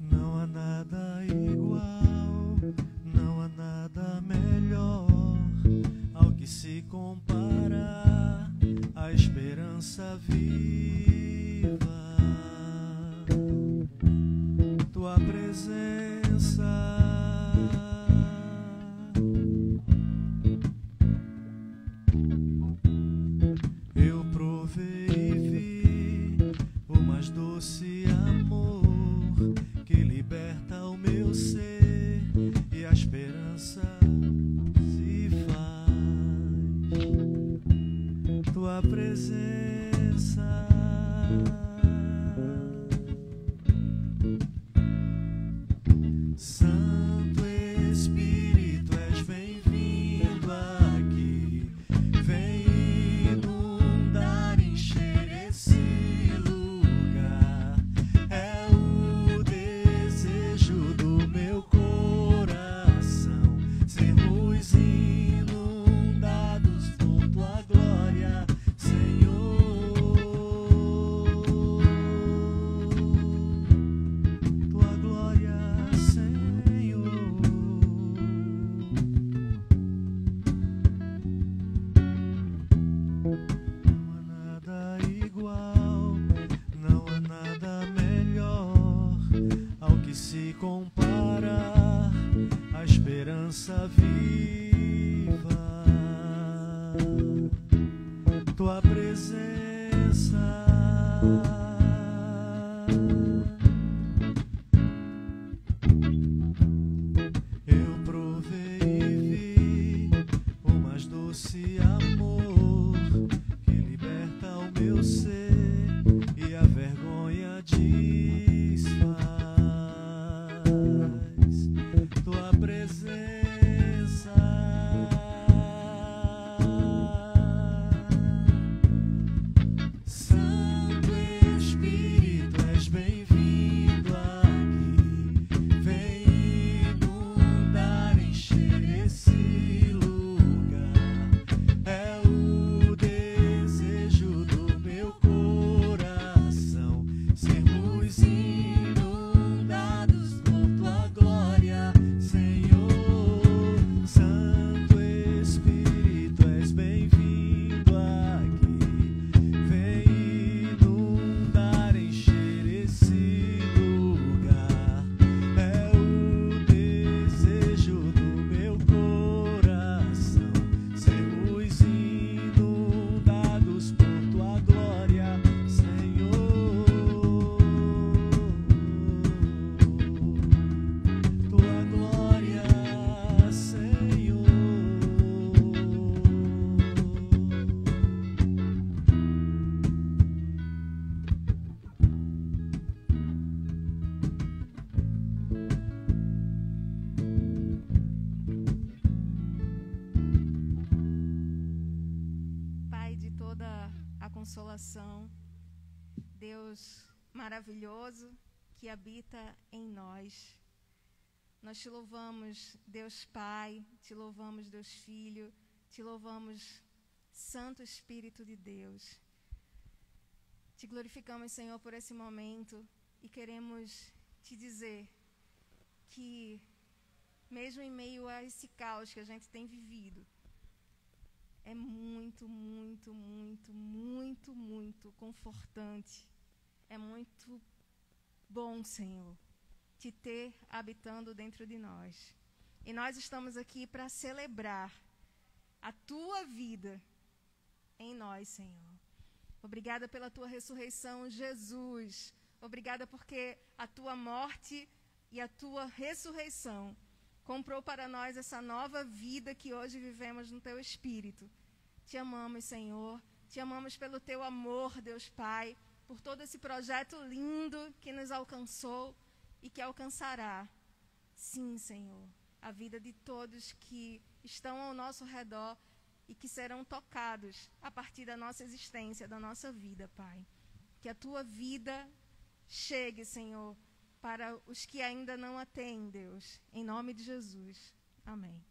Não há nada igual, não há nada melhor ao que se compara a esperança viva, tua presença. Eu provei e vi o mais doce amor que liberta o meu ser e a esperança se faz tua presença. Santo Espírito, és bem-vindo aqui. Vem inundar, encher esse lugar. É o desejo do meu coração, sermos inundados por tua glória, Senhor. Tua glória, Senhor. Não há nada igual, não há nada melhor ao que se compara a esperança viva, tua presença. Eu provei e vi o mais doce amor que liberta o meu ser e a vergonha desfaz tua presença. Santo Espírito, és bem-vindo aqui. Vem inundar, encher esse lugar. É o desejo do meu coração, sermos inundados por tua glória, Senhor. Santo Espírito, és bem-vindo aqui. Vem inundar, encher esse lugar. É o desejo do meu coração, sermos inundados por tua glória, Senhor. Tua glória, Senhor. Pai de toda a consolação, Deus maravilhoso que habita em nós. Nós te louvamos, Deus Pai, te louvamos, Deus Filho, te louvamos, Santo Espírito de Deus. Te glorificamos, Senhor, por esse momento e queremos te dizer que, mesmo em meio a esse caos que a gente tem vivido, é muito, muito, muito, muito, muito confortante. É muito bom, Senhor, te ter habitando dentro de nós. E nós estamos aqui para celebrar a tua vida em nós, Senhor. Obrigada pela tua ressurreição, Jesus. Obrigada porque a tua morte e a tua ressurreição comprou para nós essa nova vida que hoje vivemos no teu Espírito. Te amamos, Senhor. Te amamos pelo teu amor, Deus Pai, por todo esse projeto lindo que nos alcançou e que alcançará Sim, Senhor, a vida de todos que estão ao nosso redor e que serão tocados a partir da nossa existência, da nossa vida, Pai. Que a tua vida chegue, Senhor, para os que ainda não a têm, Deus. Em nome de Jesus. Amém.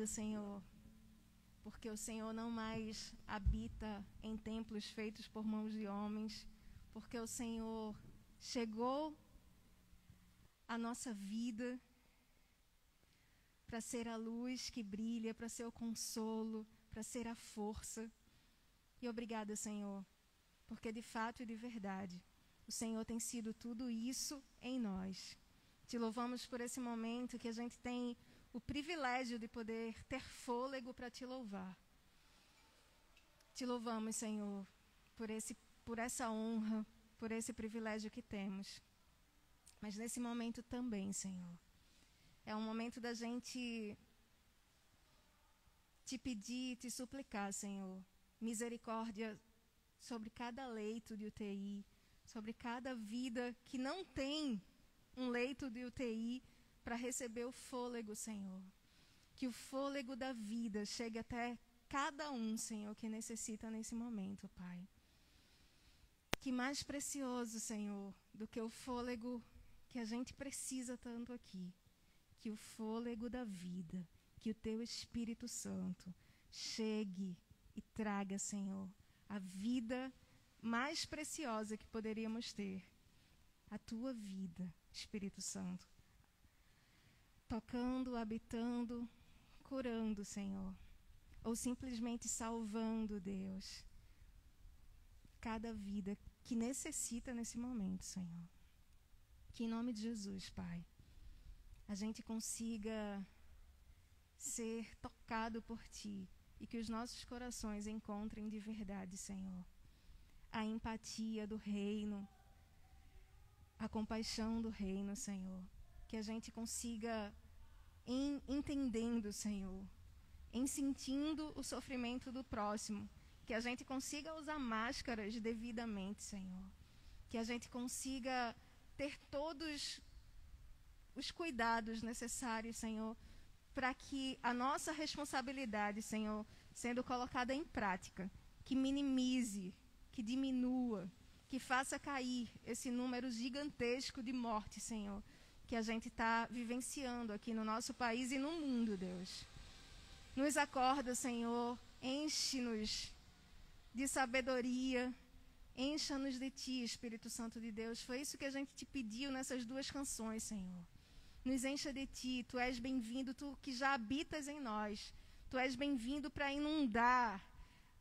Obrigada, Senhor, porque o Senhor não mais habita em templos feitos por mãos de homens, porque o Senhor chegou à nossa vida para ser a luz que brilha, para ser o consolo, para ser a força. E obrigada, Senhor, porque de fato e de verdade, o Senhor tem sido tudo isso em nós. Te louvamos por esse momento que a gente tem o privilégio de poder ter fôlego para te louvar. Te louvamos, Senhor, por essa honra, por esse privilégio que temos. Mas nesse momento também, Senhor, é um momento da gente te pedir, te suplicar, Senhor, misericórdia sobre cada leito de UTI, sobre cada vida que não tem um leito de UTI para receber o fôlego, Senhor. Que o fôlego da vida chegue até cada um, Senhor, que necessita nesse momento, Pai. Que mais precioso, Senhor, do que o fôlego que a gente precisa tanto aqui. Que o fôlego da vida, que o Teu Espírito Santo chegue e traga, Senhor, a vida mais preciosa que poderíamos ter. A Tua vida, Espírito Santo. Tocando, habitando, curando, Senhor. Ou simplesmente salvando, Deus. Cada vida que necessita nesse momento, Senhor. Que em nome de Jesus, Pai, a gente consiga ser tocado por Ti e que os nossos corações encontrem de verdade, Senhor, a empatia do reino, a compaixão do reino, Senhor. Que a gente consiga, entendendo, Senhor, em sentindo o sofrimento do próximo, que a gente consiga usar máscaras devidamente, Senhor. Que a gente consiga ter todos os cuidados necessários, Senhor, para que a nossa responsabilidade, Senhor, sendo colocada em prática, que minimize, que diminua, que faça cair esse número gigantesco de morte, Senhor, que a gente está vivenciando aqui no nosso país e no mundo, Deus. Nos acorda, Senhor, enche-nos de sabedoria, encha-nos de Ti, Espírito Santo de Deus. Foi isso que a gente te pediu nessas duas canções, Senhor. Nos encha de Ti, Tu és bem-vindo, Tu que já habitas em nós. Tu és bem-vindo para inundar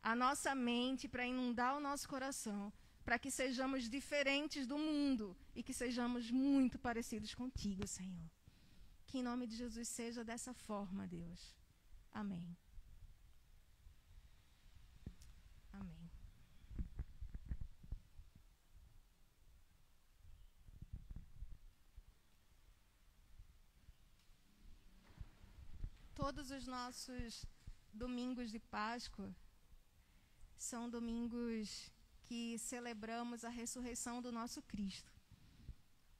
a nossa mente, para inundar o nosso coração, para que sejamos diferentes do mundo e que sejamos muito parecidos contigo, Senhor. Que em nome de Jesus seja dessa forma, Deus. Amém. Amém. Todos os nossos domingos de Páscoa são domingos que celebramos a ressurreição do nosso Cristo.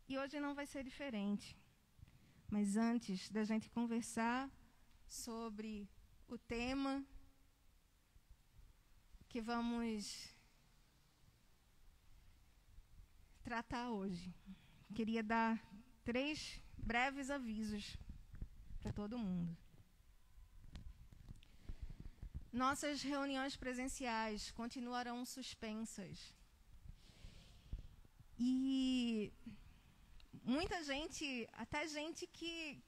E hoje não vai ser diferente. Mas antes da gente conversar sobre o tema que vamos tratar hoje, queria dar 3 breves avisos para todo mundo. Nossas reuniões presenciais continuarão suspensas. E muita gente, até gente que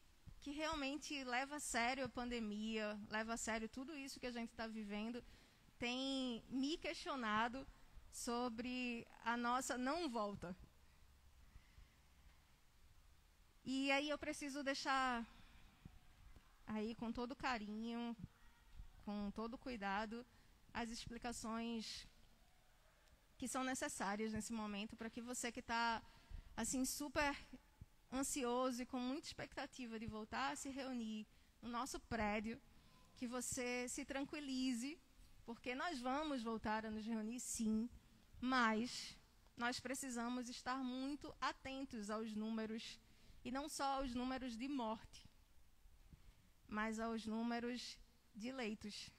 realmente leva a sério a pandemia, leva a sério tudo isso que a gente está vivendo, tem me questionado sobre a nossa não volta. E aí eu preciso deixar aí com todo carinho, com todo cuidado, as explicações que são necessárias nesse momento para que você que está assim super ansioso e com muita expectativa de voltar a se reunir no nosso prédio, que você se tranquilize, porque nós vamos voltar a nos reunir sim, mas nós precisamos estar muito atentos aos números, e não só aos números de morte, mas aos números de leitos.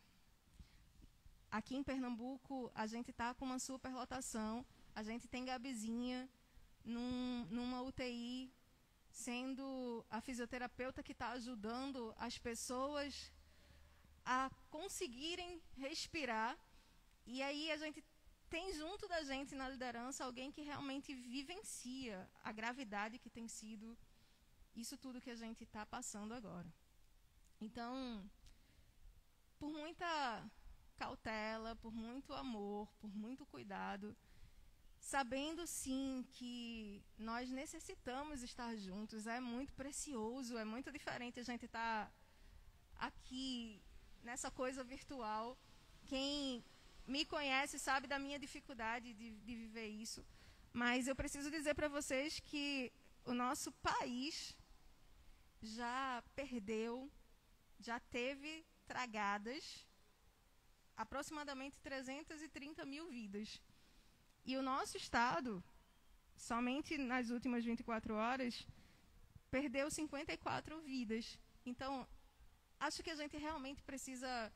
Aqui em Pernambuco, a gente está com uma superlotação, a gente tem Gabizinha numa UTI, sendo a fisioterapeuta que está ajudando as pessoas a conseguirem respirar. E aí a gente tem junto da gente na liderança alguém que realmente vivencia a gravidade que tem sido isso tudo que a gente está passando agora. Então, por muita cautela, por muito amor, por muito cuidado, sabendo sim que nós necessitamos estar juntos, é muito precioso, é muito diferente a gente estar aqui nessa coisa virtual. Quem me conhece sabe da minha dificuldade de viver isso, mas eu preciso dizer para vocês que o nosso país já perdeu, já teve tragadas aproximadamente 330 mil vidas. E o nosso estado, somente nas últimas 24 horas, perdeu 54 vidas. Então, acho que a gente realmente precisa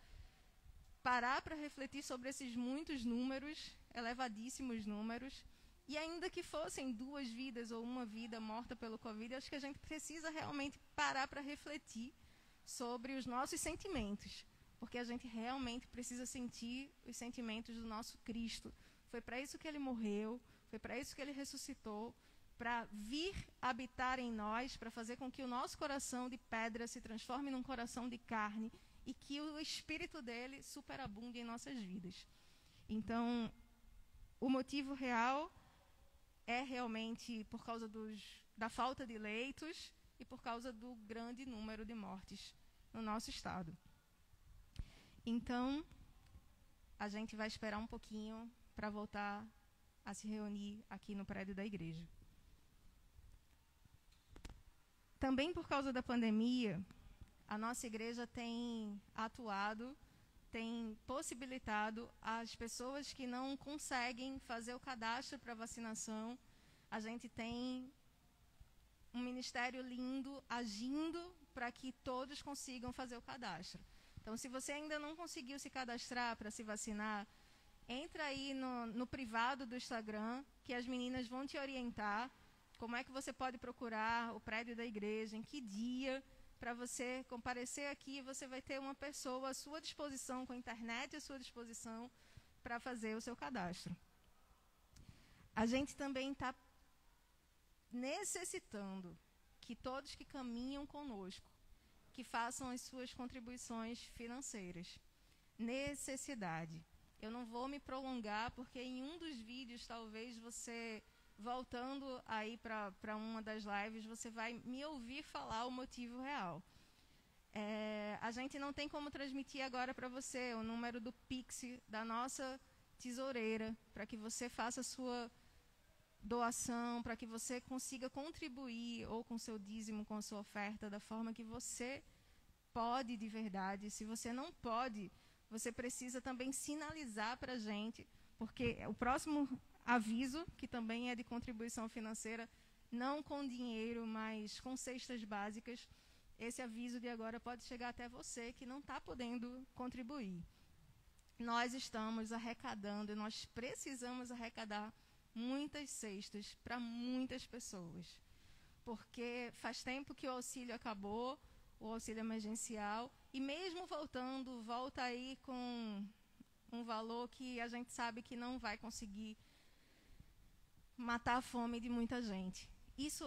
parar para refletir sobre esses muitos números, elevadíssimos números, e ainda que fossem 2 vidas ou 1 vida morta pelo Covid, acho que a gente precisa realmente parar para refletir sobre os nossos sentimentos, porque a gente realmente precisa sentir os sentimentos do nosso Cristo. Foi para isso que ele morreu, foi para isso que ele ressuscitou, para vir habitar em nós, para fazer com que o nosso coração de pedra se transforme num coração de carne e que o Espírito dele superabunde em nossas vidas. Então, o motivo real é realmente por causa da falta de leitos e por causa do grande número de mortes no nosso estado. Então, a gente vai esperar um pouquinho para voltar a se reunir aqui no prédio da igreja. Também por causa da pandemia, a nossa igreja tem atuado, tem possibilitado as pessoas que não conseguem fazer o cadastro para vacinação. A gente tem um ministério lindo agindo para que todos consigam fazer o cadastro. Então, se você ainda não conseguiu se cadastrar para se vacinar, entra aí no privado do Instagram, que as meninas vão te orientar como é que você pode procurar o prédio da igreja, em que dia, para você comparecer aqui. Você vai ter uma pessoa à sua disposição, com a internet à sua disposição, para fazer o seu cadastro. A gente também está necessitando que todos que caminham conosco, que façam as suas contribuições financeiras. Necessidade. Eu não vou me prolongar, porque em um dos vídeos, talvez você, voltando aí para uma das lives, você vai me ouvir falar o motivo real. A gente não tem como transmitir agora para você o número do Pix da nossa tesoureira, para que você faça a sua doação, para que você consiga contribuir ou com seu dízimo, com a sua oferta, da forma que você pode de verdade. Se você não pode, você precisa também sinalizar para a gente, porque o próximo aviso, que também é de contribuição financeira, não com dinheiro, mas com cestas básicas, esse aviso de agora pode chegar até você que não está podendo contribuir. Nós estamos arrecadando, e nós precisamos arrecadar muitas cestas para muitas pessoas, porque faz tempo que o auxílio acabou, o auxílio emergencial, e mesmo voltando, volta aí com um valor que a gente sabe que não vai conseguir matar a fome de muita gente. Isso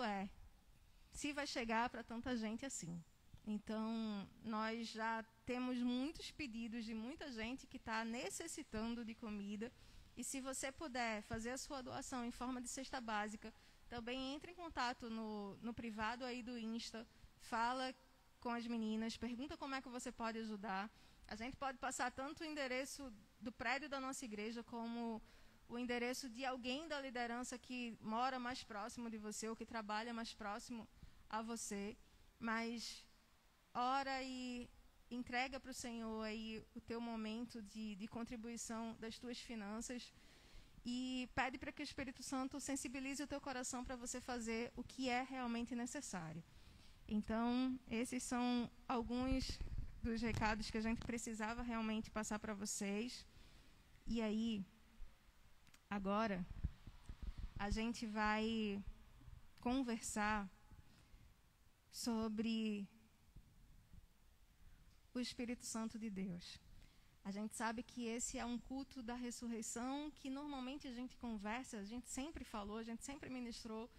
se vai chegar para tanta gente assim. Então, nós já temos muitos pedidos de muita gente que está necessitando de comida. E se você puder fazer a sua doação em forma de cesta básica, também entre em contato no privado aí do Insta, fala com as meninas, pergunta como é que você pode ajudar. A gente pode passar tanto o endereço do prédio da nossa igreja, como o endereço de alguém da liderança que mora mais próximo de você, ou que trabalha mais próximo a você. Mas ora e entrega para o Senhor aí o teu momento de contribuição das tuas finanças e pede para que o Espírito Santo sensibilize o teu coração para você fazer o que é realmente necessário. Então, esses são alguns dos recados que a gente precisava realmente passar para vocês. E aí, agora, a gente vai conversar sobre o Espírito Santo de Deus. A gente sabe que esse é um culto da ressurreição que normalmente a gente conversa, a gente sempre falou, a gente sempre ministrou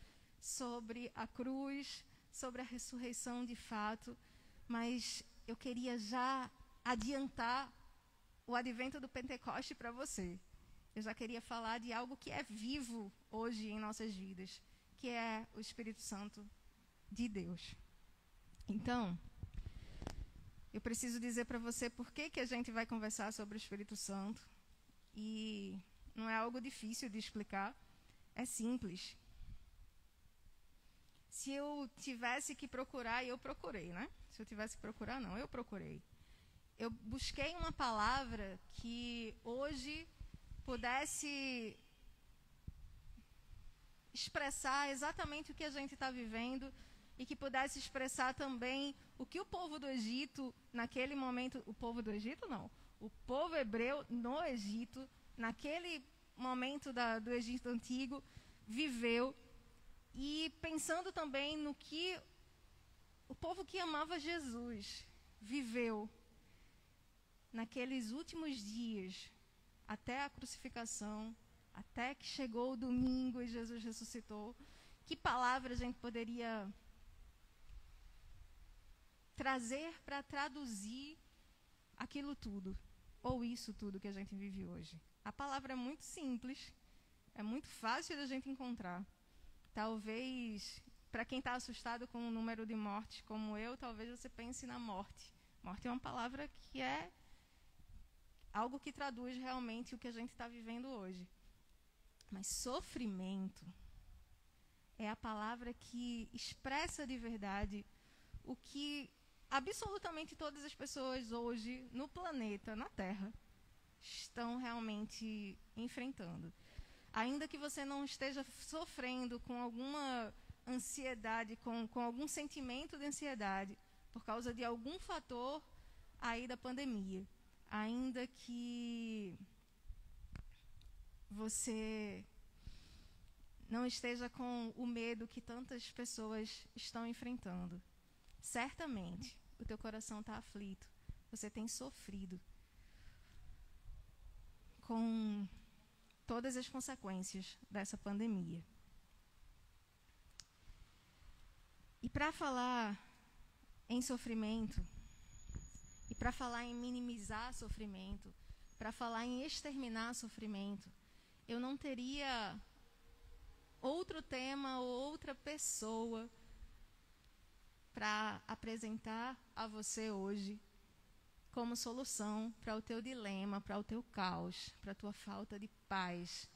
sobre a cruz, sobre a ressurreição de fato, mas eu queria já adiantar o advento do Pentecoste para você. Eu já queria falar de algo que é vivo hoje em nossas vidas, que é o Espírito Santo de Deus. Então, eu preciso dizer para você por que a gente vai conversar sobre o Espírito Santo. E não é algo difícil de explicar, é simples. Se eu tivesse que procurar, eu procurei, né? Se eu tivesse que procurar, não, eu procurei. Eu busquei uma palavra que hoje pudesse expressar exatamente o que a gente está vivendo e que pudesse expressar também o que o povo do Egito, naquele momento, o povo do Egito não, o povo hebreu no Egito, naquele momento do Egito Antigo, viveu, e pensando também no que o povo que amava Jesus viveu naqueles últimos dias, até a crucificação, até que chegou o domingo e Jesus ressuscitou. Que palavra a gente poderia trazer para traduzir aquilo tudo, ou isso tudo que a gente vive hoje? A palavra é muito simples, é muito fácil da gente encontrar. Talvez, para quem está assustado com o número de mortes como eu, talvez você pense na morte. Morte é uma palavra que é algo que traduz realmente o que a gente está vivendo hoje. Mas sofrimento é a palavra que expressa de verdade o que absolutamente todas as pessoas hoje no planeta, na Terra, estão realmente enfrentando. Ainda que você não esteja sofrendo com alguma ansiedade, com algum sentimento de ansiedade, por causa de algum fator aí da pandemia, ainda que você não esteja com o medo que tantas pessoas estão enfrentando, certamente o teu coração está aflito, você tem sofrido com todas as consequências dessa pandemia. E para falar em sofrimento, e para falar em minimizar sofrimento, para falar em exterminar sofrimento, eu não teria outro tema ou outra pessoa para apresentar a você hoje como solução para o teu dilema, para o teu caos, para a tua falta de paz,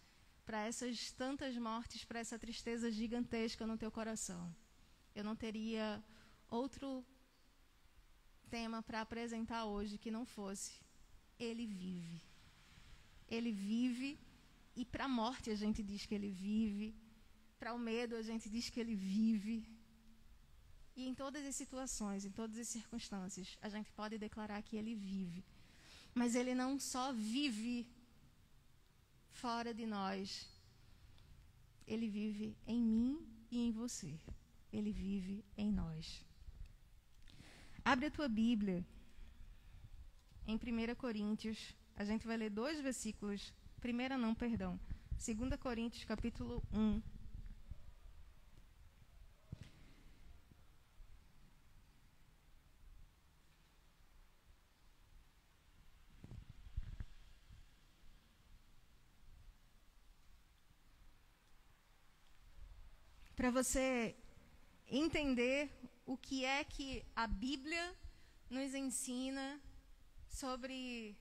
para essas tantas mortes, para essa tristeza gigantesca no teu coração. Eu não teria outro tema para apresentar hoje que não fosse: Ele vive. Ele vive, e para a morte a gente diz que Ele vive, para o medo a gente diz que Ele vive. E em todas as situações, em todas as circunstâncias, a gente pode declarar que Ele vive. Mas Ele não só vive fora de nós, Ele vive em mim e em você. Ele vive em nós. Abre a tua Bíblia em 1 Coríntios. A gente vai ler 2 versículos. 2 Coríntios, capítulo 1. Para você entender o que é que a Bíblia nos ensina sobre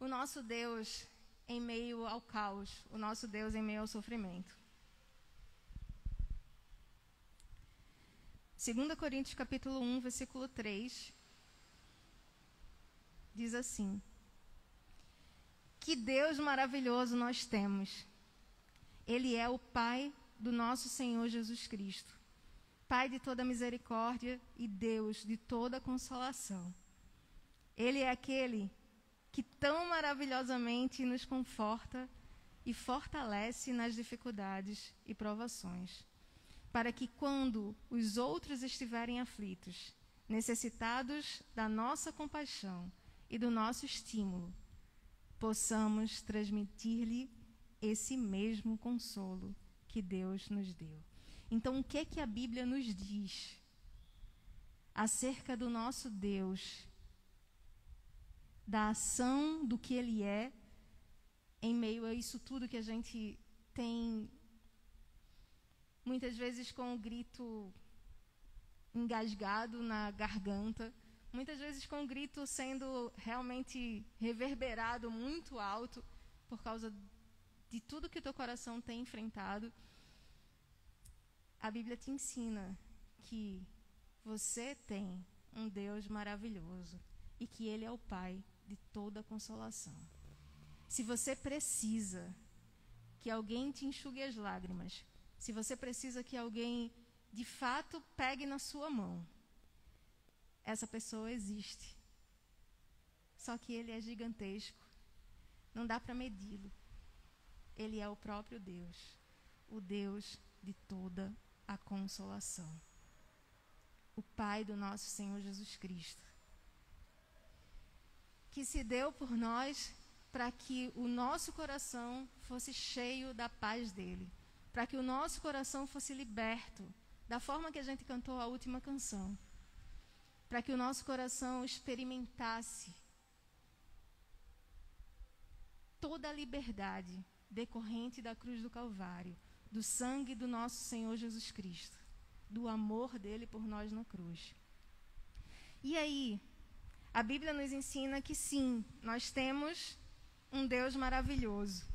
o nosso Deus em meio ao caos, o nosso Deus em meio ao sofrimento. 2 Coríntios capítulo 1, versículo 3, diz assim: Que Deus maravilhoso nós temos! Ele é o Pai do nosso Senhor Jesus Cristo, Pai de toda misericórdia e Deus de toda consolação. Ele é aquele que tão maravilhosamente nos conforta e fortalece nas dificuldades e provações, para que quando os outros estiverem aflitos, necessitados da nossa compaixão e do nosso estímulo, possamos transmitir-lhe esse mesmo consolo que Deus nos deu. Então, o que a Bíblia nos diz acerca do nosso Deus, da ação do que Ele é, em meio a isso tudo que a gente tem, muitas vezes com o grito engasgado na garganta, muitas vezes com o grito sendo realmente reverberado muito alto por causa de tudo que o teu coração tem enfrentado. A Bíblia te ensina que você tem um Deus maravilhoso e que Ele é o Pai de toda consolação. Se você precisa que alguém te enxugue as lágrimas, se você precisa que alguém de fato pegue na sua mão, essa pessoa existe. Só que Ele é gigantesco, não dá para medi-lo. Ele é o próprio Deus, o Deus de toda a consolação, o Pai do nosso Senhor Jesus Cristo, que se deu por nós para que o nosso coração fosse cheio da paz dele, para que o nosso coração fosse liberto, da forma que a gente cantou a última canção, para que o nosso coração experimentasse toda a liberdade decorrente da cruz do Calvário, do sangue do nosso Senhor Jesus Cristo, do amor dele por nós na cruz. E aí, a Bíblia nos ensina que sim, nós temos um Deus maravilhoso.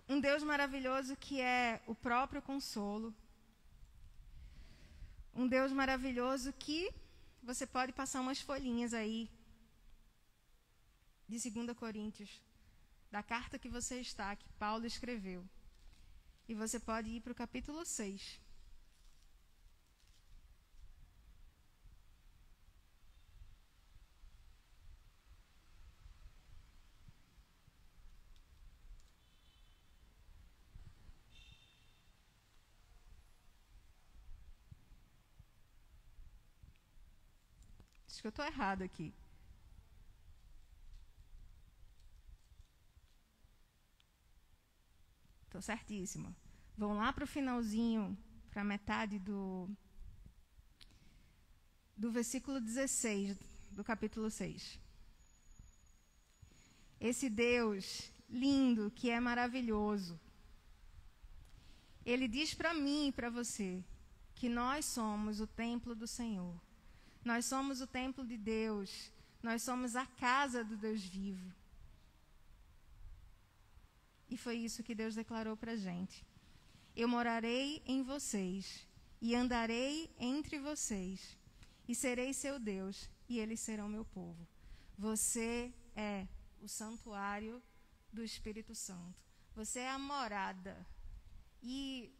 Um Deus maravilhoso que é o próprio consolo. Um Deus maravilhoso que você pode passar umas folhinhas aí de 2 Coríntios, da carta que você está, que Paulo escreveu. E você pode ir para o capítulo 6. Acho que eu estou errado aqui. Estou certíssima. Vão lá para o finalzinho, para a metade do versículo 16 do capítulo 6. Esse Deus lindo, que é maravilhoso, Ele diz para mim e para você que nós somos o templo do Senhor. Nós somos o templo de Deus. Nós somos a casa do Deus vivo. E foi isso que Deus declarou para a gente. Eu morarei em vocês, e andarei entre vocês, e serei seu Deus, e eles serão meu povo. Você é o santuário do Espírito Santo. Você é a morada. E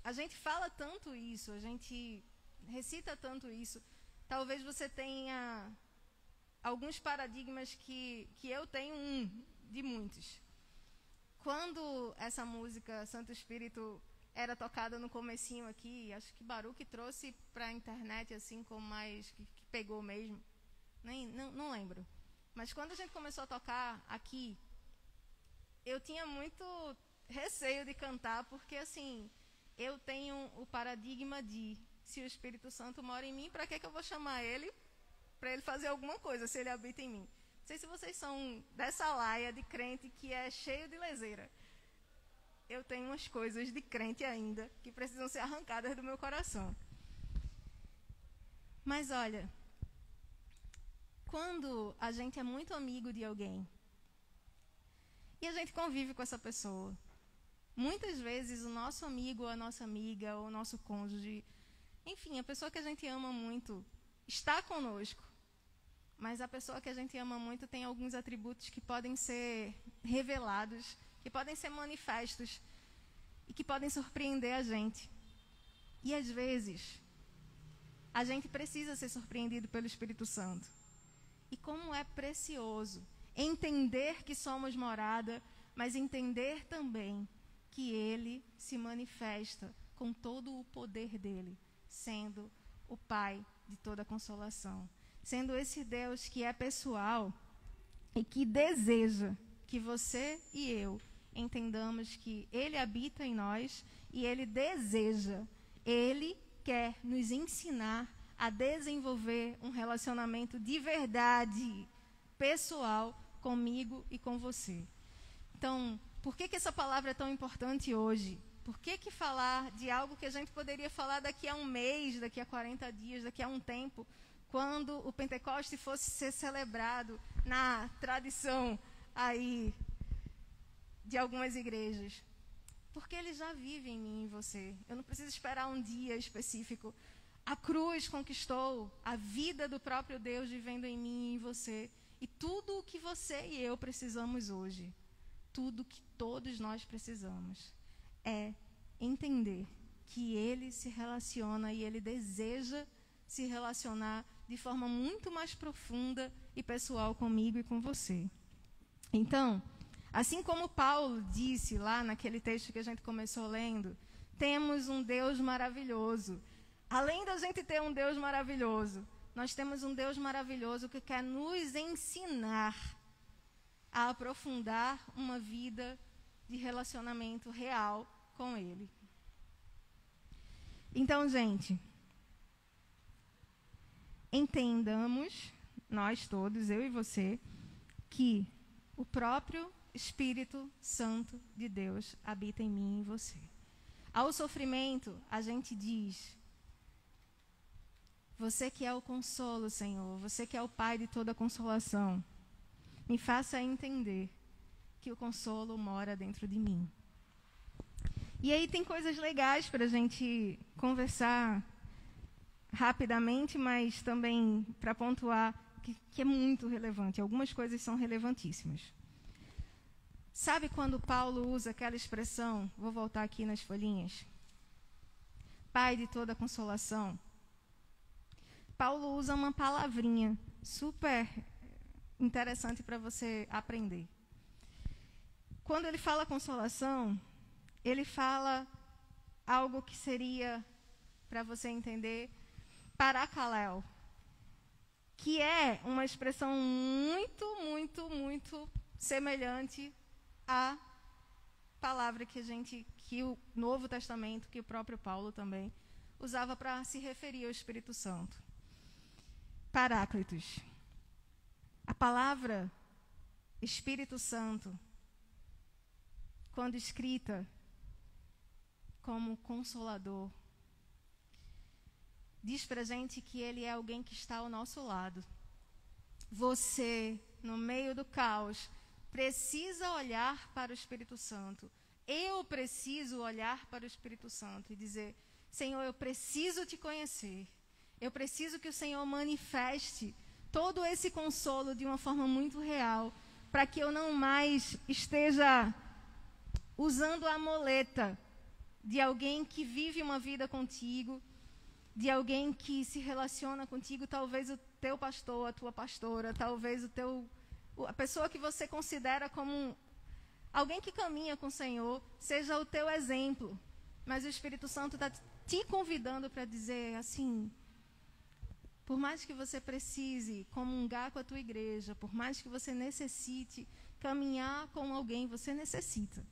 a gente fala tanto isso, a gente recita tanto isso. Talvez você tenha alguns paradigmas que eu tenho de muitos. Quando essa música Santo Espírito era tocada no comecinho aqui, acho que Baruch trouxe para a internet assim como mais que pegou mesmo, não lembro. Mas quando a gente começou a tocar aqui, eu tinha muito receio de cantar, porque assim, eu tenho o paradigma de se o Espírito Santo mora em mim, para que eu vou chamar ele para ele fazer alguma coisa, se ele habita em mim? Não sei se vocês são dessa laia de crente que é cheio de leseira. Eu tenho umas coisas de crente ainda que precisam ser arrancadas do meu coração. Mas olha, quando a gente é muito amigo de alguém e a gente convive com essa pessoa, muitas vezes o nosso amigo ou a nossa amiga ou o nosso cônjuge, enfim, a pessoa que a gente ama muito está conosco. Mas a pessoa que a gente ama muito tem alguns atributos que podem ser revelados, que podem ser manifestos e que podem surpreender a gente. E às vezes, a gente precisa ser surpreendido pelo Espírito Santo. E como é precioso entender que somos morada, mas entender também que Ele se manifesta com todo o poder dele, sendo o Pai de toda consolação. Sendo esse Deus que é pessoal e que deseja que você e eu entendamos que Ele habita em nós e Ele deseja, Ele quer nos ensinar a desenvolver um relacionamento de verdade, pessoal, comigo e com você. Então, por que essa palavra é tão importante hoje? Por que falar de algo que a gente poderia falar daqui a um mês, daqui a 40 dias, daqui a um tempo, quando o Pentecoste fosse ser celebrado na tradição aí de algumas igrejas? Porque Ele já vive em mim e em você. Eu não preciso esperar um dia específico. A cruz conquistou a vida do próprio Deus vivendo em mim e em você. E tudo o que você e eu precisamos hoje, tudo que todos nós precisamos, é entender que Ele se relaciona e Ele deseja se relacionar de forma muito mais profunda e pessoal comigo e com você. Então, assim como Paulo disse lá naquele texto que a gente começou lendo, temos um Deus maravilhoso. Além da gente ter um Deus maravilhoso, nós temos um Deus maravilhoso que quer nos ensinar a aprofundar uma vida de relacionamento real com Ele. Então, gente, entendamos, nós todos, eu e você, que o próprio Espírito Santo de Deus habita em mim e em você. Ao sofrimento, a gente diz: você que é o consolo, Senhor, você que é o Pai de toda consolação, me faça entender que o consolo mora dentro de mim. E aí tem coisas legais para a gente conversar rapidamente, mas também para pontuar que é muito relevante. Algumas coisas são relevantíssimas. Sabe quando Paulo usa aquela expressão, vou voltar aqui nas folhinhas, Pai de toda consolação? Paulo usa uma palavrinha super interessante para você aprender. Quando ele fala consolação, ele fala algo que seria, para você entender, paracaléu, que é uma expressão muito semelhante à palavra que o Novo Testamento, que o próprio Paulo também usava para se referir ao Espírito Santo. Paráclitos. A palavra Espírito Santo, quando escrita como consolador, diz pra gente que Ele é alguém que está ao nosso lado. Você, no meio do caos, precisa olhar para o Espírito Santo. Eu preciso olhar para o Espírito Santo e dizer: Senhor, eu preciso te conhecer. Eu preciso que o Senhor manifeste todo esse consolo de uma forma muito real, para que eu não mais esteja usando a muleta de alguém que vive uma vida contigo, de alguém que se relaciona contigo, talvez o teu pastor, a tua pastora, talvez a pessoa que você considera como alguém que caminha com o Senhor, seja o teu exemplo. Mas o Espírito Santo está te convidando para dizer assim: por mais que você precise comungar com a tua igreja, por mais que você necessite caminhar com alguém, você necessita.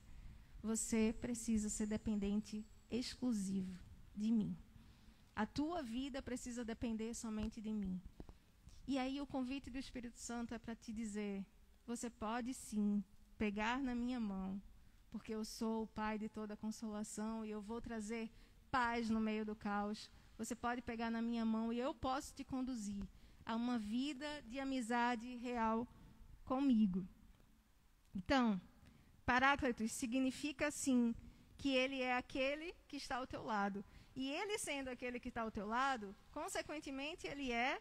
Você precisa ser dependente exclusivo de mim. A tua vida precisa depender somente de mim. E aí o convite do Espírito Santo é para te dizer: você pode sim pegar na minha mão, porque eu sou o Pai de toda consolação e eu vou trazer paz no meio do caos. Você pode pegar na minha mão e eu posso te conduzir a uma vida de amizade real comigo. Então, Paráclitos significa, sim, que Ele é aquele que está ao teu lado. E Ele sendo aquele que está ao teu lado, consequentemente, Ele é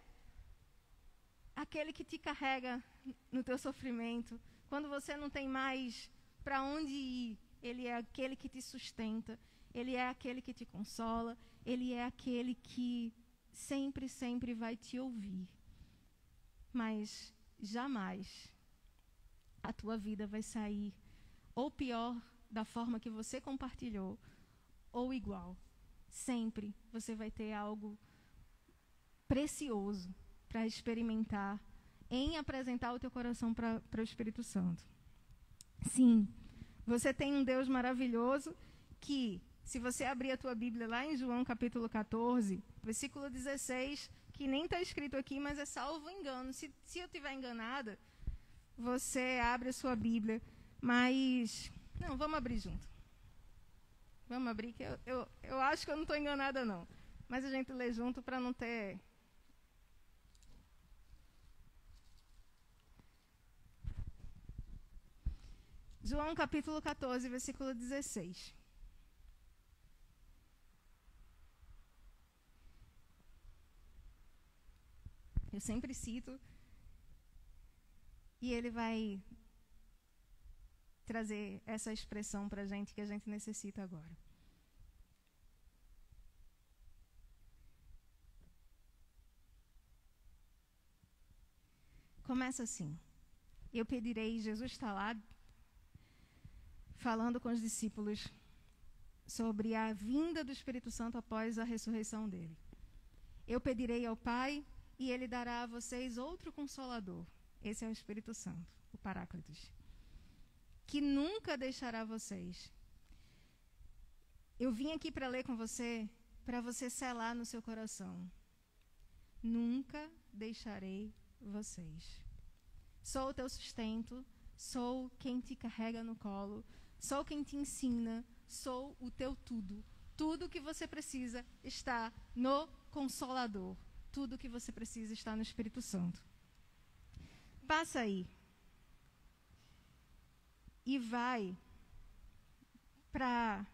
aquele que te carrega no teu sofrimento. Quando você não tem mais para onde ir, Ele é aquele que te sustenta. Ele é aquele que te consola. Ele é aquele que sempre vai te ouvir. Mas jamais a tua vida vai sair ou pior da forma que você compartilhou, ou igual. Sempre você vai ter algo precioso para experimentar em apresentar o teu coração para o Espírito Santo. Sim, você tem um Deus maravilhoso que, se você abrir a tua Bíblia lá em João capítulo 14, versículo 16, que nem está escrito aqui, mas é salvo engano. Se eu estiver enganada, você abre a sua Bíblia, mas... Não, vamos abrir junto. Vamos abrir, que eu acho que eu não estou enganada, não. Mas a gente lê junto para não ter... João capítulo 14, versículo 16. Eu sempre cito, e ele vai trazer essa expressão para a gente que a gente necessita agora. Começa assim. Eu pedirei, Jesus está lá falando com os discípulos sobre a vinda do Espírito Santo após a ressurreição dele. Eu pedirei ao Pai e ele dará a vocês outro Consolador. Esse é o Espírito Santo, o Paráclitos, que nunca deixará vocês. Eu vim aqui para ler com você, para você selar no seu coração. Nunca deixarei vocês. Sou o teu sustento, sou quem te carrega no colo, sou quem te ensina, sou o teu tudo. Tudo que você precisa está no Consolador. Tudo que você precisa está no Espírito Santo. Passa aí. E vai para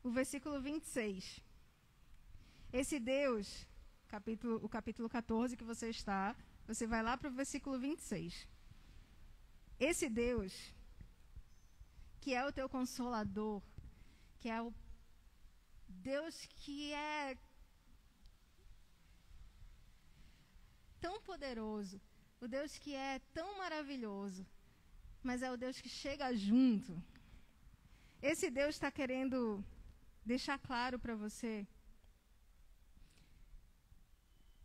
o versículo 26. Esse Deus, o capítulo 14 que você está, você vai lá para o versículo 26. Esse Deus, que é o teu Consolador, que é o Deus que é tão poderoso, o Deus que é tão maravilhoso, mas é o Deus que chega junto. Esse Deus está querendo deixar claro para você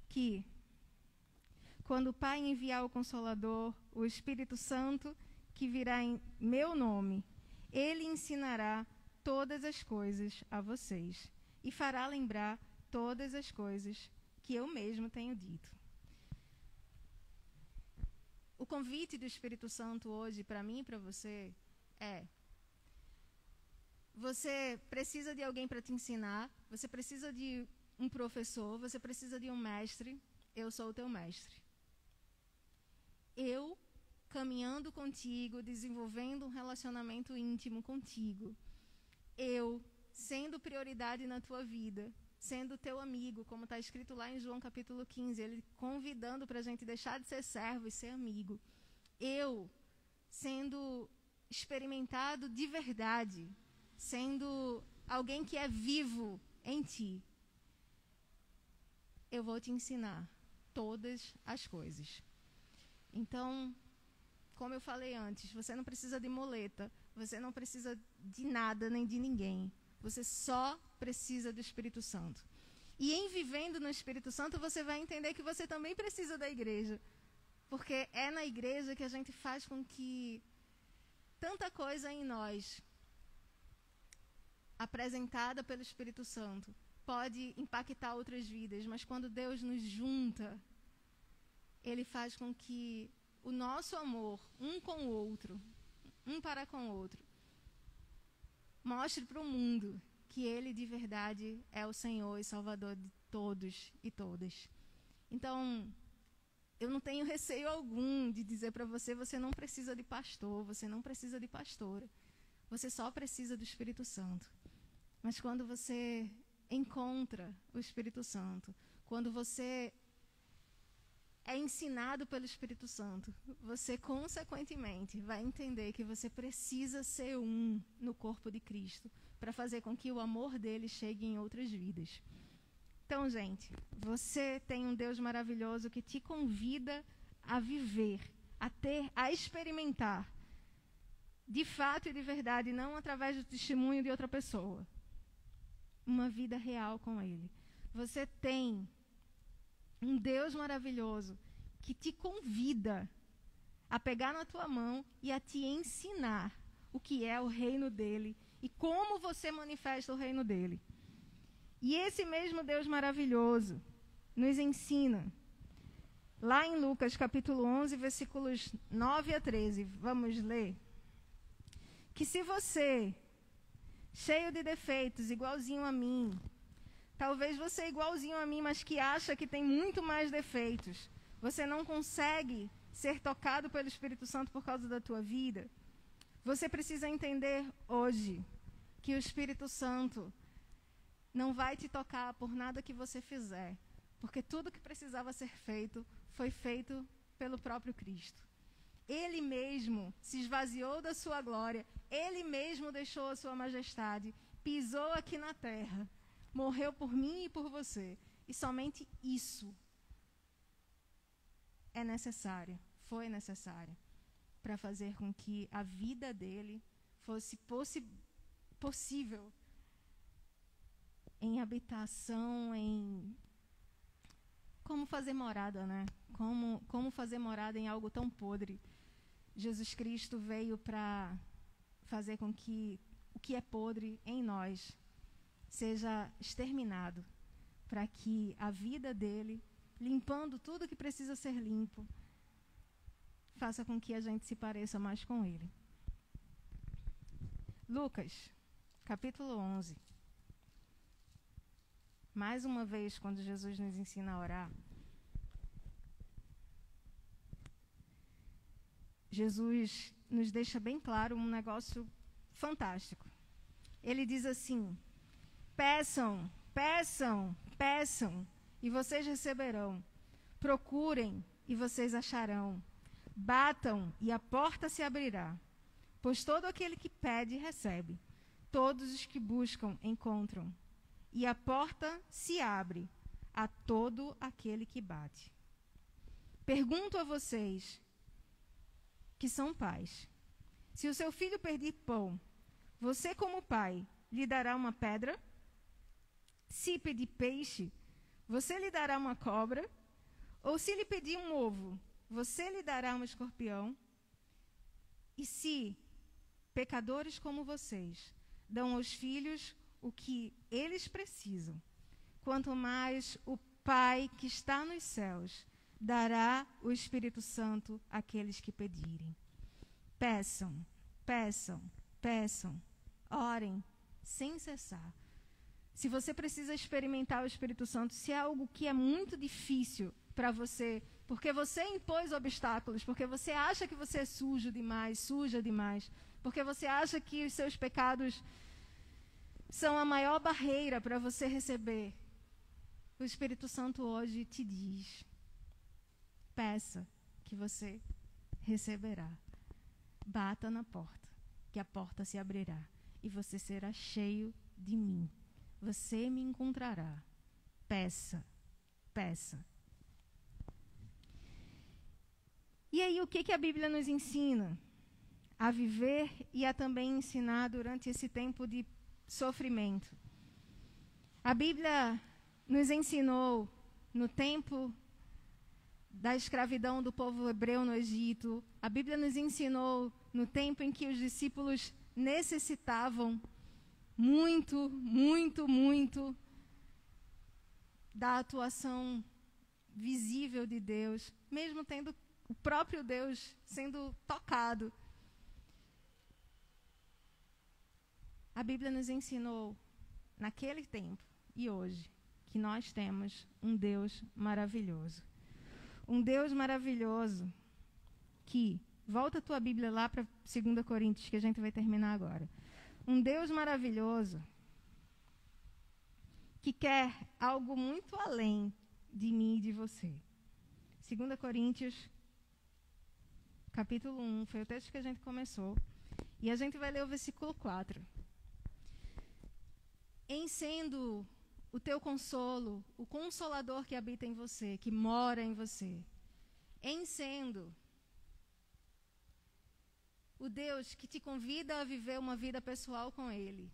que quando o Pai enviar o Consolador, o Espírito Santo, que virá em meu nome, ele ensinará todas as coisas a vocês e fará lembrar todas as coisas que eu mesmo tenho dito. O convite do Espírito Santo hoje, para mim e para você, é: você precisa de alguém para te ensinar, você precisa de um professor, você precisa de um mestre. Eu sou o teu mestre. Eu, caminhando contigo, desenvolvendo um relacionamento íntimo contigo. Eu, sendo prioridade na tua vida, sendo teu amigo, como está escrito lá em João capítulo 15, ele convidando para a gente deixar de ser servo e ser amigo. Eu, sendo experimentado de verdade, sendo alguém que é vivo em ti, eu vou te ensinar todas as coisas. Então, como eu falei antes, você não precisa de muleta, você não precisa de nada nem de ninguém. Você só precisa do Espírito Santo. E em vivendo no Espírito Santo, você vai entender que você também precisa da igreja. Porque é na igreja que a gente faz com que tanta coisa em nós, apresentada pelo Espírito Santo, pode impactar outras vidas. Mas quando Deus nos junta, ele faz com que o nosso amor, um com o outro, um para com o outro, mostre para o mundo que ele de verdade é o Senhor e Salvador de todos e todas. Então, eu não tenho receio algum de dizer para você, você não precisa de pastor, você não precisa de pastora. Você só precisa do Espírito Santo. Mas quando você encontra o Espírito Santo, quando você é ensinado pelo Espírito Santo, você consequentemente vai entender que você precisa ser um no corpo de Cristo para fazer com que o amor dele chegue em outras vidas. Então, gente, você tem um Deus maravilhoso que te convida a viver, a experimentar, de fato e de verdade, não através do testemunho de outra pessoa, uma vida real com ele. Você tem Um Deus maravilhoso que te convida a pegar na tua mão e a te ensinar o que é o reino dele e como você manifesta o reino dele. E esse mesmo Deus maravilhoso nos ensina, lá em Lucas capítulo 11, versículos 9 a 13, vamos ler, que se você, cheio de defeitos, igualzinho a mim, talvez você igualzinho a mim, mas que acha que tem muito mais defeitos, você não consegue ser tocado pelo Espírito Santo por causa da tua vida, você precisa entender hoje que o Espírito Santo não vai te tocar por nada que você fizer, porque tudo que precisava ser feito foi feito pelo próprio Cristo. Ele mesmo se esvaziou da sua glória, ele mesmo deixou a sua majestade, pisou aqui na terra, morreu por mim e por você. E somente isso é necessário, foi necessário, para fazer com que a vida dele fosse possível em habitação, em como fazer morada, né? Como fazer morada em algo tão podre. Jesus Cristo veio para fazer com que o que é podre em nós seja exterminado, para que a vida dele, limpando tudo que precisa ser limpo, faça com que a gente se pareça mais com ele. Lucas, capítulo 11. Mais uma vez, quando Jesus nos ensina a orar, Jesus nos deixa bem claro um negócio fantástico. Ele diz assim: peçam, peçam, peçam, e vocês receberão. Procurem, e vocês acharão. Batam, e a porta se abrirá. Pois todo aquele que pede, recebe. Todos os que buscam, encontram. E a porta se abre a todo aquele que bate. Pergunto a vocês, que são pais, se o seu filho pedir pão, você como pai, lhe dará uma pedra? Se pedir peixe, você lhe dará uma cobra? Ou se lhe pedir um ovo, você lhe dará um escorpião? E se, pecadores como vocês, dão aos filhos o que eles precisam, quanto mais o Pai que está nos céus dará o Espírito Santo àqueles que pedirem. Peçam, peçam, peçam, orem sem cessar. Se você precisa experimentar o Espírito Santo, se é algo que é muito difícil para você, porque você impôs obstáculos, porque você acha que você é sujo demais, suja demais, porque você acha que os seus pecados são a maior barreira para você receber, o Espírito Santo hoje te diz: peça que você receberá. Bata na porta, que a porta se abrirá, e você será cheio de mim. Você me encontrará. Peça, peça. E aí, o que a Bíblia nos ensina a viver e a também ensinar durante esse tempo de sofrimento? A Bíblia nos ensinou no tempo da escravidão do povo hebreu no Egito. A Bíblia nos ensinou no tempo em que os discípulos necessitavam muito, muito, muito da atuação visível de Deus, mesmo tendo o próprio Deus sendo tocado. A Bíblia nos ensinou, naquele tempo e hoje, que nós temos um Deus maravilhoso. Um Deus maravilhoso que, volta a tua Bíblia lá para 2 Coríntios, que a gente vai terminar agora. Um Deus maravilhoso que quer algo muito além de mim e de você. 2 Coríntios, capítulo 1, foi o texto que a gente começou. E a gente vai ler o versículo 4. Em sendo o teu consolo, o consolador que habita em você, que mora em você, em sendo o Deus que te convida a viver uma vida pessoal com Ele,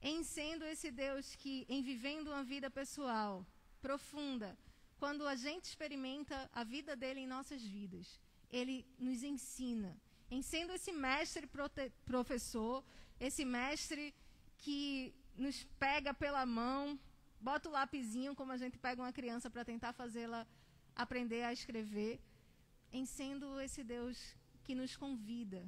em sendo esse Deus que, em vivendo uma vida pessoal, profunda, quando a gente experimenta a vida dele em nossas vidas, ele nos ensina, em sendo esse mestre professor, esse mestre que nos pega pela mão, bota o lapisinho, como a gente pega uma criança para tentar fazê-la aprender a escrever, em sendo esse Deus que nos convida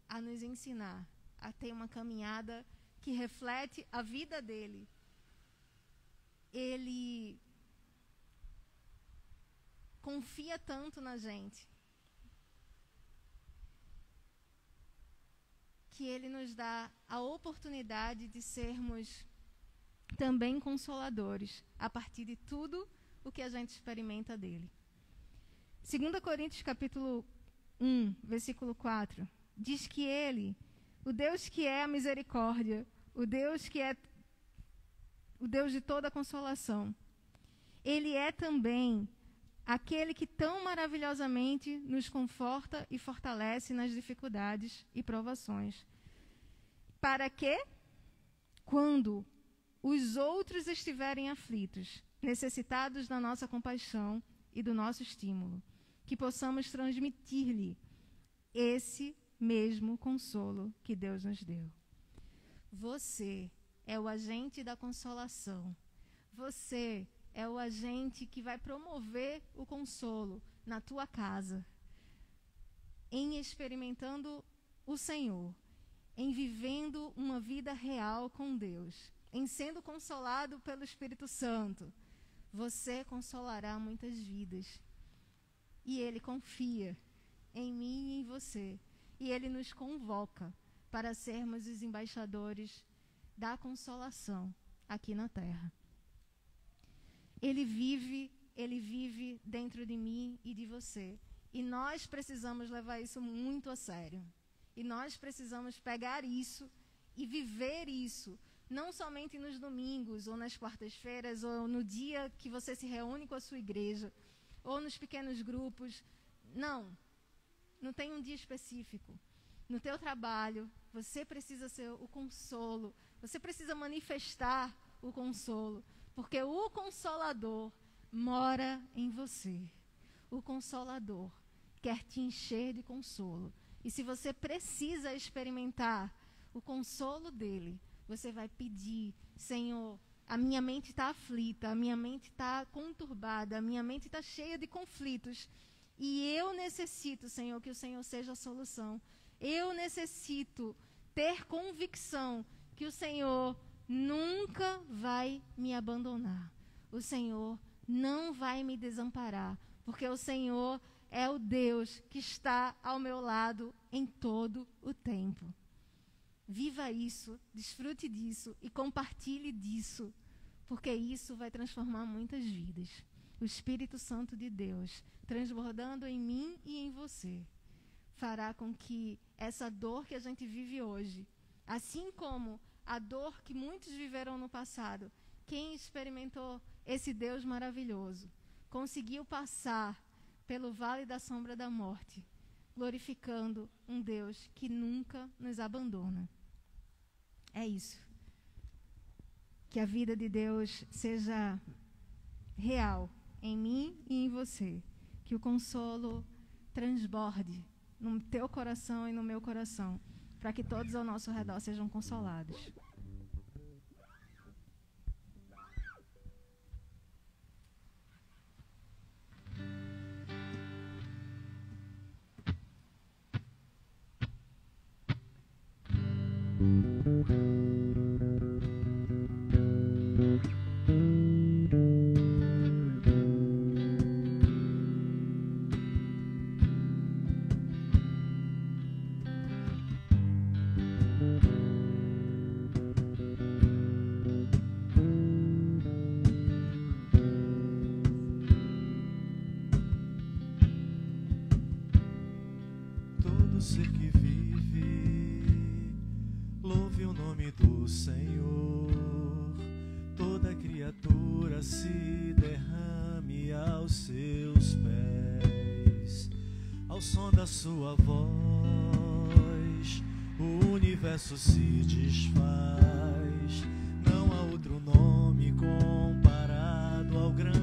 a nos ensinar, a ter uma caminhada que reflete a vida dele. Ele confia tanto na gente que ele nos dá a oportunidade de sermos também consoladores a partir de tudo o que a gente experimenta dele. 2 Coríntios capítulo 1, versículo 4, diz que ele, o Deus que é a misericórdia, o Deus que é o Deus de toda consolação, ele é também aquele que tão maravilhosamente nos conforta e fortalece nas dificuldades e provações. Para que, quando os outros estiverem aflitos, necessitados da nossa compaixão e do nosso estímulo, que possamos transmitir-lhe esse mesmo consolo que Deus nos deu. Você é o agente da consolação. Você é o agente que vai promover o consolo na tua casa, em experimentando o Senhor, em vivendo uma vida real com Deus, em sendo consolado pelo Espírito Santo. Você consolará muitas vidas. E Ele confia em mim e em você. E Ele nos convoca para sermos os embaixadores da consolação aqui na terra. Ele vive dentro de mim e de você. E nós precisamos levar isso muito a sério. E nós precisamos pegar isso e viver isso, não somente nos domingos, ou nas quartas-feiras, ou no dia que você se reúne com a sua igreja, ou nos pequenos grupos. Não tem um dia específico. No teu trabalho, você precisa ser o consolo, você precisa manifestar o consolo, porque o Consolador mora em você. O Consolador quer te encher de consolo. E se você precisa experimentar o consolo dele, você vai pedir: Senhor, a minha mente está aflita, a minha mente está conturbada, a minha mente está cheia de conflitos. E eu necessito, Senhor, que o Senhor seja a solução. Eu necessito ter convicção que o Senhor nunca vai me abandonar. O Senhor não vai me desamparar, porque o Senhor é o Deus que está ao meu lado em todo o tempo. Viva isso, desfrute disso e compartilhe disso, porque isso vai transformar muitas vidas. O Espírito Santo de Deus, transbordando em mim e em você, fará com que essa dor que a gente vive hoje, assim como a dor que muitos viveram no passado, quem experimentou esse Deus maravilhoso, conseguiu passar pelo vale da sombra da morte, glorificando um Deus que nunca nos abandona. É isso. Que a vida de Deus seja real em mim e em você. Que o consolo transborde no teu coração e no meu coração, para que todos ao nosso redor sejam consolados. Todo ser que vive, louve o nome do Senhor. Toda criatura se derrame aos seus pés. Ao som da sua voz, o universo se desfaz. Não há outro nome comparado ao grande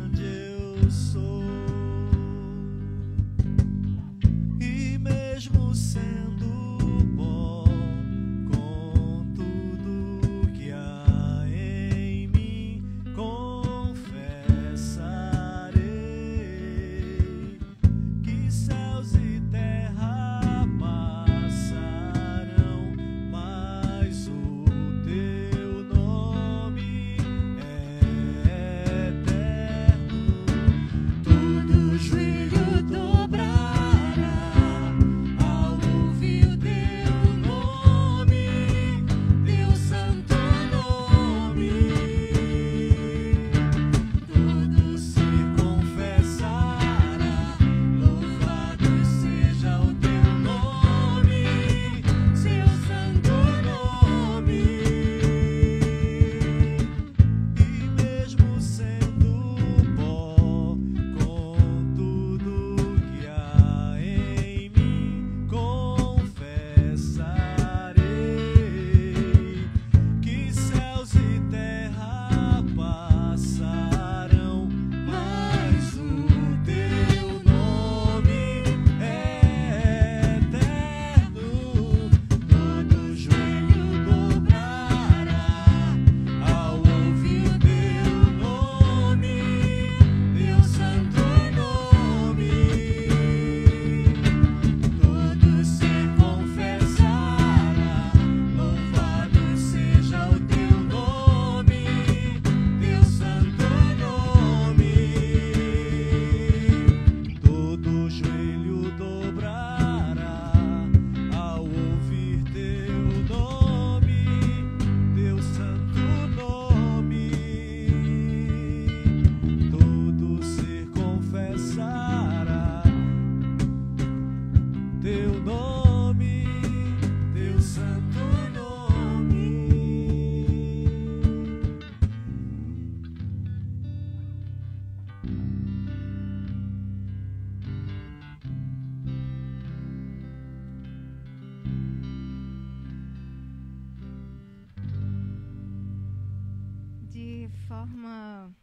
forma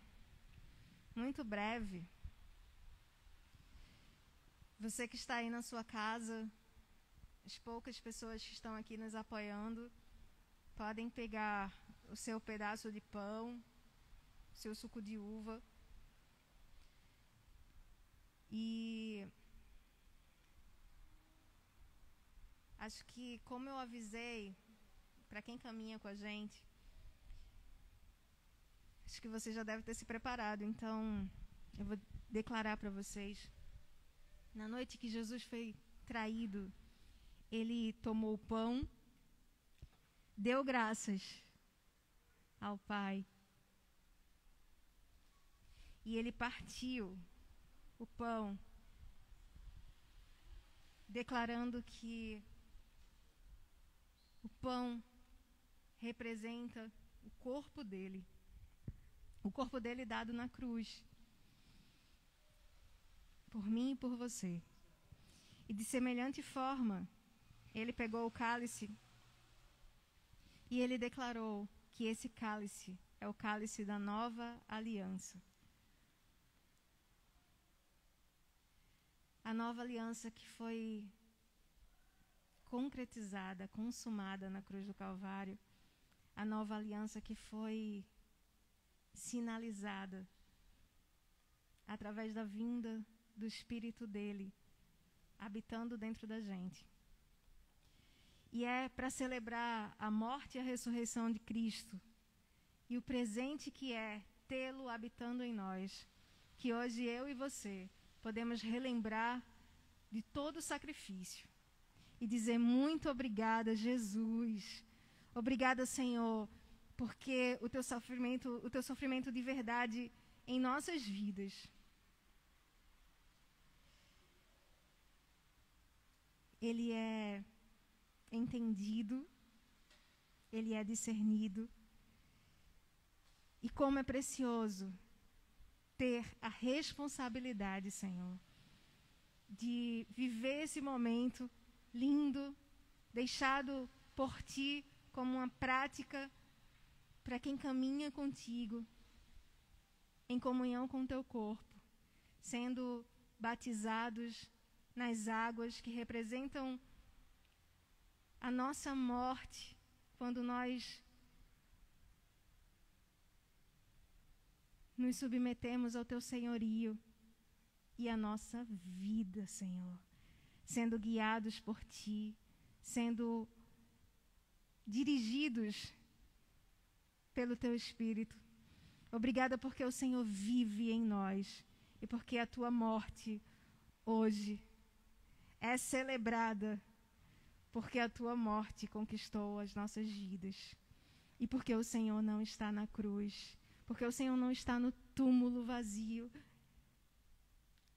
muito breve. Você que está aí na sua casa, as poucas pessoas que estão aqui nos apoiando, podem pegar o seu pedaço de pão, o seu suco de uva. E acho que, como eu avisei, para quem caminha com a gente, acho que você já deve ter se preparado. Então, eu vou declarar para vocês. Na noite que Jesus foi traído, ele tomou o pão, deu graças ao Pai e ele partiu o pão, declarando que o pão representa o corpo dele dado na cruz, por mim e por você. E de semelhante forma, ele pegou o cálice e ele declarou que esse cálice é o cálice da nova aliança. A nova aliança que foi concretizada, consumada na cruz do Calvário. A nova aliança que foi sinalizada através da vinda do Espírito dele, habitando dentro da gente. E é para celebrar a morte e a ressurreição de Cristo e o presente que é tê-lo habitando em nós, que hoje eu e você podemos relembrar de todo o sacrifício e dizer muito obrigada, Jesus. Obrigada, Senhor, porque o teu sofrimento de verdade em nossas vidas. Ele é entendido, ele é discernido. E como é precioso ter a responsabilidade, Senhor, de viver esse momento lindo, deixado por Ti como uma prática para quem caminha contigo, em comunhão com o Teu corpo, sendo batizados nas águas que representam a nossa morte, quando nós nos submetemos ao Teu senhorio, e a nossa vida, Senhor, sendo guiados por Ti, sendo dirigidos pelo Teu Espírito. Obrigada porque o Senhor vive em nós e porque a Tua morte hoje é celebrada, porque a Tua morte conquistou as nossas vidas e porque o Senhor não está na cruz, porque o Senhor não está no túmulo vazio.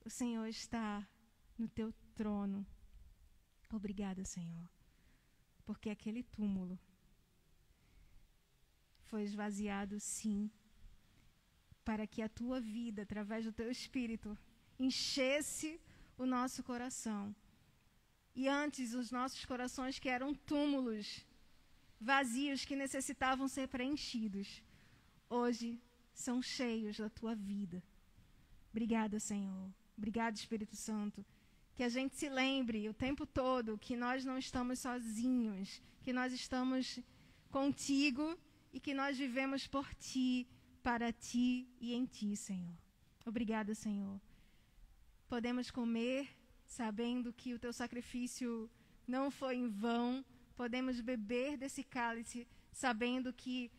O Senhor está no Teu trono. Obrigada, Senhor, porque aquele túmulo foi esvaziado, sim, para que a Tua vida, através do Teu Espírito, enchesse o nosso coração. E antes, os nossos corações, que eram túmulos vazios, que necessitavam ser preenchidos, hoje são cheios da Tua vida. Obrigada, Senhor. Obrigada, Espírito Santo. Que a gente se lembre o tempo todo que nós não estamos sozinhos, que nós estamos contigo e que nós vivemos por Ti, para Ti e em Ti, Senhor. Obrigada, Senhor. Podemos comer sabendo que o Teu sacrifício não foi em vão. Podemos beber desse cálice sabendo que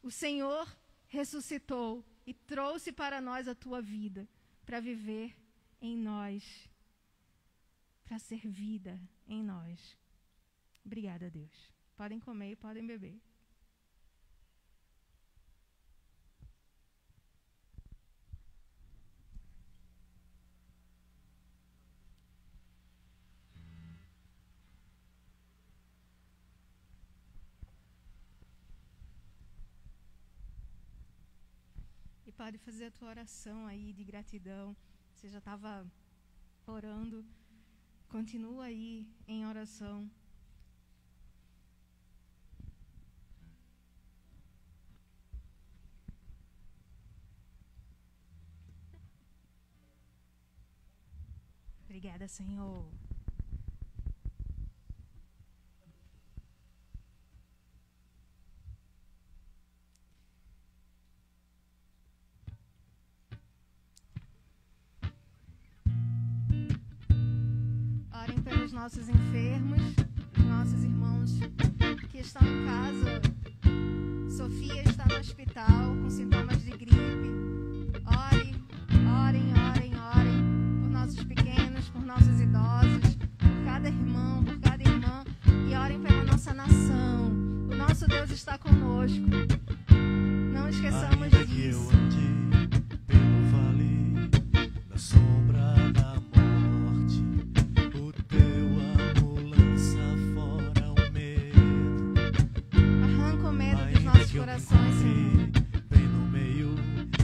o Senhor ressuscitou e trouxe para nós a Tua vida, para viver em nós, para ser vida em nós. Obrigada, Deus. Podem comer e podem beber. E pode fazer a tua oração aí de gratidão. Você já estava orando. Continua aí em oração. Obrigada, Senhor. Orem pelos nossos enfermos, os nossos irmãos que estão em casa. Sofia está no hospital com sintomas de gripe. Orem, orem, orem, orem por nossos pequenos, por nossos idosos, por cada irmão, por cada irmã. E orem pela nossa nação. O nosso Deus está conosco. Não esqueçamos Ainda que eu disso. ande pelo vale da sombra da morte, o teu amor lança fora o medo. Arranca o medo dos Ainda nossos que eu me corações, Senhor. encontre bem no meio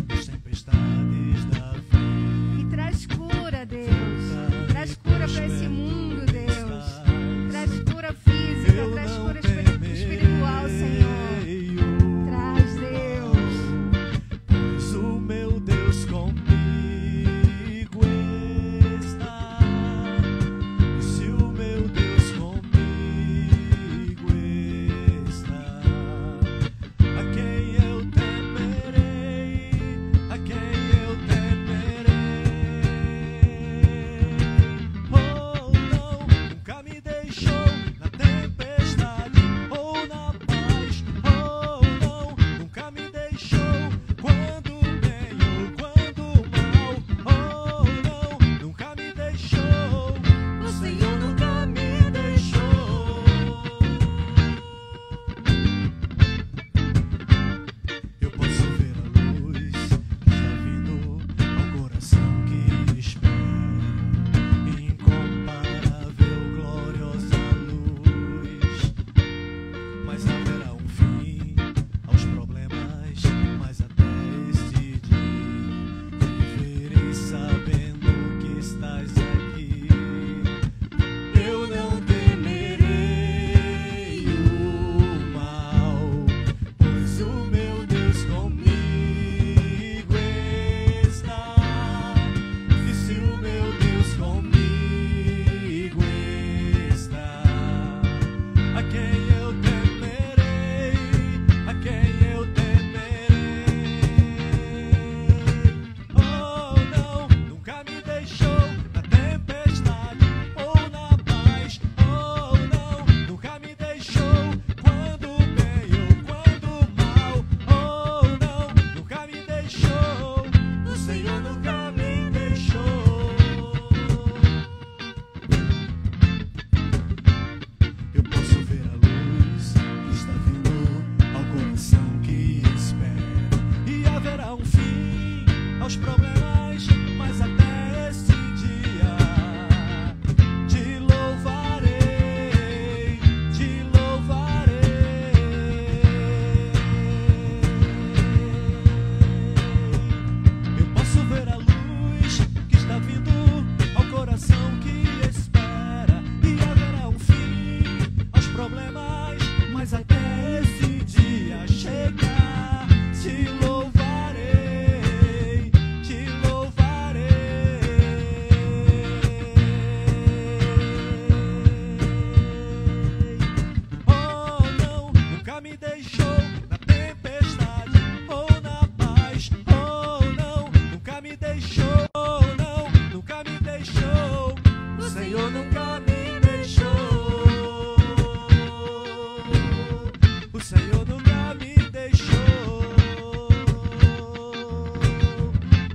das tempestades da vida, E traz cura, Deus. Traz cura para esse mundo, Deus. Traz cura física, eu traz não cura espiritual, Senhor. temerei, Traz, Deus. pois o meu Deus comigo está. E se o meu Deus comigo está, a quem eu temerei, a quem eu temerei. Oh, não, nunca me deixou na tempestade ou na paz. Oh, não, nunca me deixou quando bem ou quando mal. Oh, não, nunca me deixou. O Senhor nunca me deixou. Eu posso ver a luz que está vindo ao coração que espera, incomparável, gloriosa luz. Mas haverá um fim aos problemas, mas até este dia eu viverei sabendo que estás aqui. Eu não temerei o mal, pois o meu Deus comigo está. E se o meu Deus comigo está, a quem eu temerei, a quem eu temerei. Oh, não, nunca me deixou na tempestade ou na paz. Oh, não, nunca me deixou quando bem ou quando mal. Oh, não, nunca me deixou. O Senhor nunca me deixou. Eu posso ver a luz que está vindo ao coração que espera, e haverá um fim aos problemas, mas até este dia te louvarei, te louvarei. Eu posso ver a luz que está vindo ao coração que espera, e haverá um fim aos problemas, mas até esse dia chegar, te louvarei, te louvarei. Oh, não, nunca me deixou na tempestade ou na paz. Oh, não, nunca me deixou. Oh, não, nunca me deixou. O Senhor nunca me deixou. O Senhor nunca me deixou.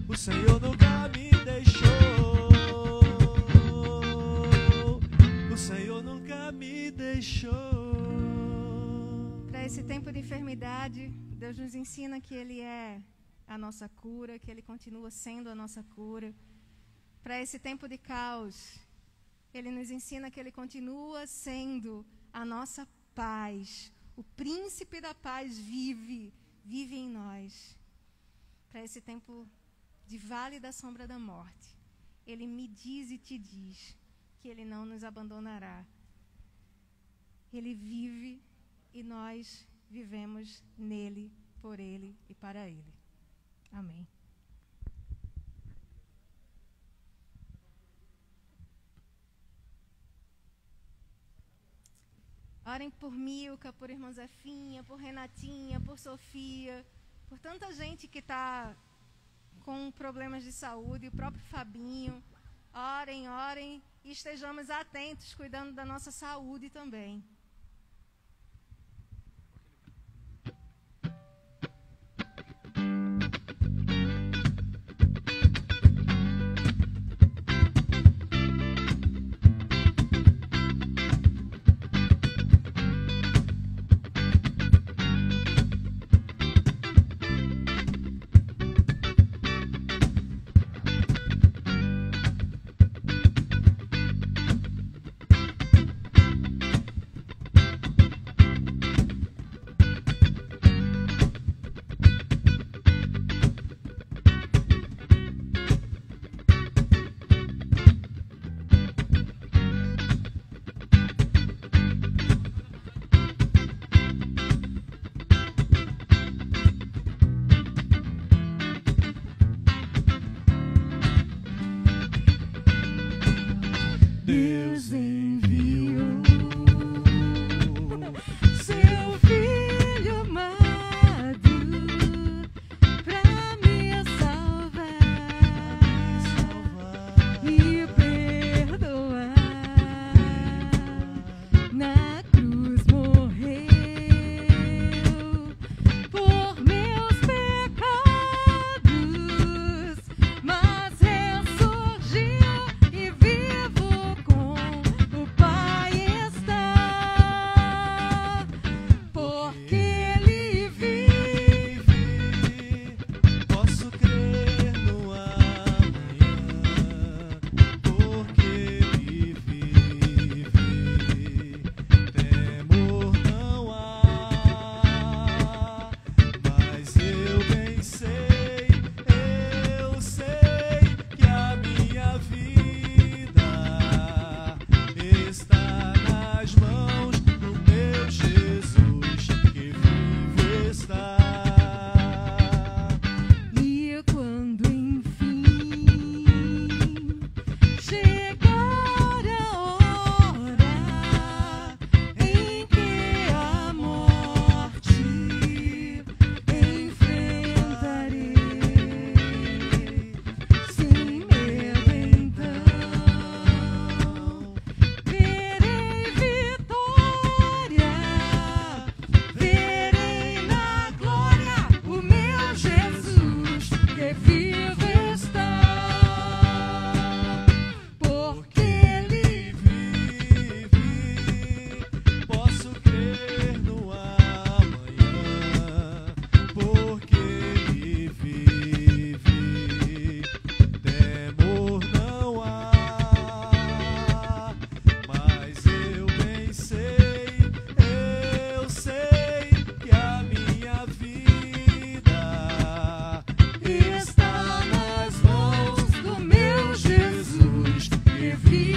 O Senhor nunca me deixou. O Senhor nunca me deixou. Para esse tempo de enfermidade, Deus nos ensina que Ele é a nossa cura, que Ele continua sendo a nossa cura. Para esse tempo de caos, Ele nos ensina que Ele continua sendo a nossa paz. O príncipe da paz vive em nós. Para esse tempo de vale da sombra da morte, Ele me diz e te diz que Ele não nos abandonará. Ele vive e nós vivemos nele, por Ele e para Ele. Amém. Orem por Milka, por irmã Zefinha, por Renatinha, por Sofia, por tanta gente que está com problemas de saúde, o próprio Fabinho. Orem, orem e estejamos atentos, cuidando da nossa saúde também. Deus enviou seu Filho amado pra me salvar e perdoar. Na cruz morreu por meus pecados, mas ressurgiu e vivo com o Pai está, porque Ele vive. Posso crer no amanhã, porque Ele vive. Temor não há, mas eu bem sei que a minha vida está nas mãos do meu Jesus, que vivo está. E quando enfim chegar a hora em que a morte enfrentarei, sem medo então verei vitória, verei na glória o meu Jesus, que vivo está, porque Ele vive. Posso crer no amanhã, porque Ele vive. Temor não há, mas eu bem sei que a minha vida está nas mãos do meu Jesus, que vive.